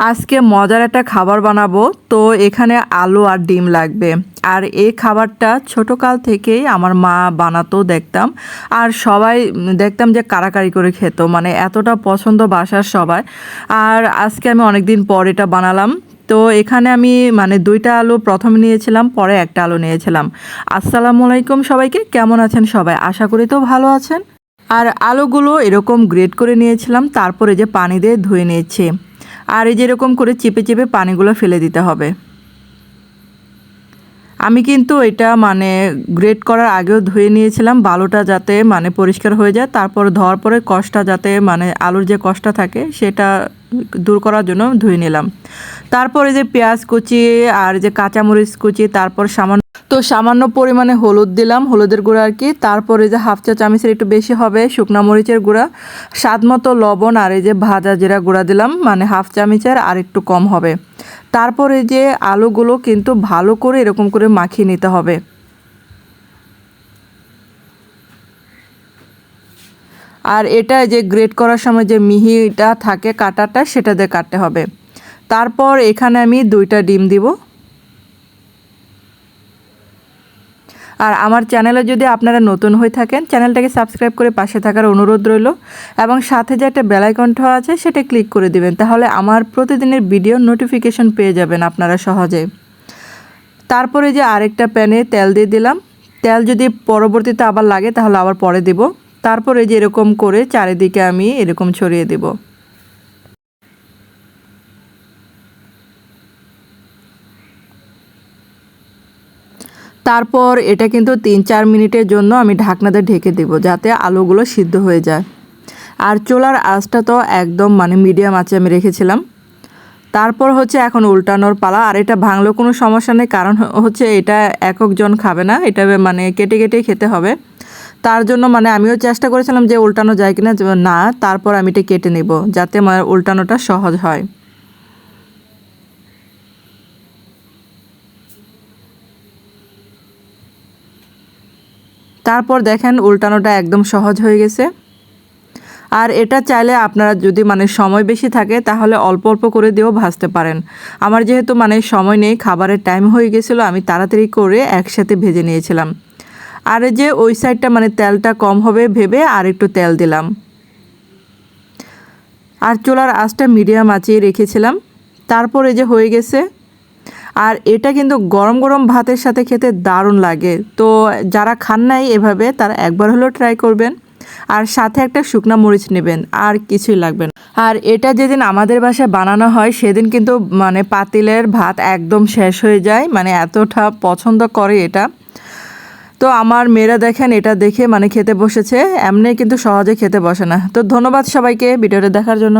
আজকে মজার একটা খাবার বানাবো। তো এখানে আলু আর ডিম লাগবে। আর এই খাবারটা ছোটকাল থেকেই আমার মা বানাতো দেখতাম। আর সবাই দেখতাম যে কারাকারি করে খেত, মানে এতটা পছন্দ বাসার সবাই। আর আজকে আমি অনেকদিন পর এটা বানালাম। তো এখানে আমি মানে দুইটা আলু প্রথমে নিয়েছিলাম, পরে একটা আলু নিয়েছিলাম। আসসালামু আলাইকুম সবাইকে, কেমন আছেন সবাই? আশা করি তো ভালো আছেন। আর আলুগুলো এরকম গ্রেট করে নিয়েছিলাম, তারপরে যে পানি দিয়ে ধুয়ে নিয়েছি। আর এই যেরকম করে চেপে চেপে পানিগুলো ফেলে দিতে হবে। আমি কিন্তু এটা মানে গ্রেট করার আগেও ধুয়ে নিয়েছিলাম, বালুটা যাতে মানে পরিষ্কার হয়ে যায়। তারপর ধোয়ার পরে কষটা যাতে মানে আলুর যে কষটা থাকে সেটা দূর করার জন্য ধুয়ে নিলাম। তারপরে যে পেঁয়াজ কুচি আর যে কাঁচামরিচ কুচি, তারপর সামান্য পরিমাণে হলুদ দিলাম, হলুদের গুঁড়া আর কি। তারপরে যে হাফ চা চামচের একটু বেশি হবে শুকনা মরিচের গুঁড়া, স্বাদ মতো লবণ, আর এই যে ভাজা জিরা গুঁড়া দিলাম, মানে হাফ চামচের আর একটু কম হবে। তারপরে যে আলুগুলো কিন্তু ভালো করে এরকম করে মাখিয়ে নিতে হবে। আর এটা যে গ্রেট করার সময় যে মিহিটা থাকে কাটাটা, সেটা দিয়ে কাটতে হবে। তারপর এখানে আমি দুইটা ডিম দিব। আর আমার চ্যানেলে যদি আপনারা নতুন হয়ে থাকেন, চ্যানেলটাকে সাবস্ক্রাইব করে পাশে থাকার অনুরোধ রইল, এবং সাথে যে একটা বেল আইকনটা আছে সেটা ক্লিক করে দিবেন, তাহলে আমার প্রতিদিনের ভিডিও নোটিফিকেশন পেয়ে যাবেন আপনারা সহজে। তারপরে যে আরেকটা প্যানে তেল দিয়ে দিলাম। তেল যদি পরবর্তীতে আবার লাগে তাহলে আবার পরে দিব। তারপরে যে এরকম করে চারিদিকে আমি এরকম ছড়িয়ে দিব। তারপর এটা কিন্তু 3-4 মিনিটের জন্য আমি ঢাকনাতে ঢেকে দেব, যাতে আলুগুলো সিদ্ধ হয়ে যায়। আর চুলার আঁচটা তো একদম মানে মিডিয়াম আঁচে আমি রেখেছিলাম। তারপর হচ্ছে এখন উল্টানোর পালা। আর এটা ভাঙলেও কোনো সমস্যা নেই, কারণ হচ্ছে এটা একজন খাবে না, এটা মানে কেটে কেটে খেতে হবে। তার জন্য মানে আমিও চেষ্টা করেছিলাম যে উল্টানো যায় কিনা, না, তারপর আমি এটা কেটে নেব যাতে আমার উল্টানোটা সহজ হয়। তারপর দেখেন উল্টানোটা একদম সহজ হয়ে গেছে। আর এটা চাইলে আপনারা যদি মানে সময় বেশি থাকে তাহলে অল্প অল্প করে দিয়েও ভাজতে পারেন। আমার যেহেতু মানে সময় নেই, খাবারের টাইম হয়ে গেছিলো, আমি তাড়াতাড়ি করে একসাথে ভেজে নিয়েছিলাম। আর এই যে ওই সাইডটা মানে তেলটা কম হবে ভেবে আর একটু তেল দিলাম। আর চুলার আঁচটা মিডিয়াম আঁচেই রেখেছিলাম। তারপর এই যে হয়ে গেছে। আর এটা কিন্তু গরম গরম ভাতের সাথে খেতে দারুণ লাগে। তো যারা খান নাই এভাবে, তারা একবার হলেও ট্রাই করবেন। আর সাথে একটা শুকনা মরিচ নেবেন, আর কিছুই লাগবে না। আর এটা যেদিন আমাদের বাসায় বানানো হয় সেদিন কিন্তু মানে পাতিলের ভাত একদম শেষ হয়ে যায়, মানে এতটা পছন্দ করে এটা। তো আমার মেয়েরা দেখেন এটা দেখে মানে খেতে বসেছে, এমনি কিন্তু সহজে খেতে বসে না। তো ধন্যবাদ সবাইকে ভিডিওটা দেখার জন্য।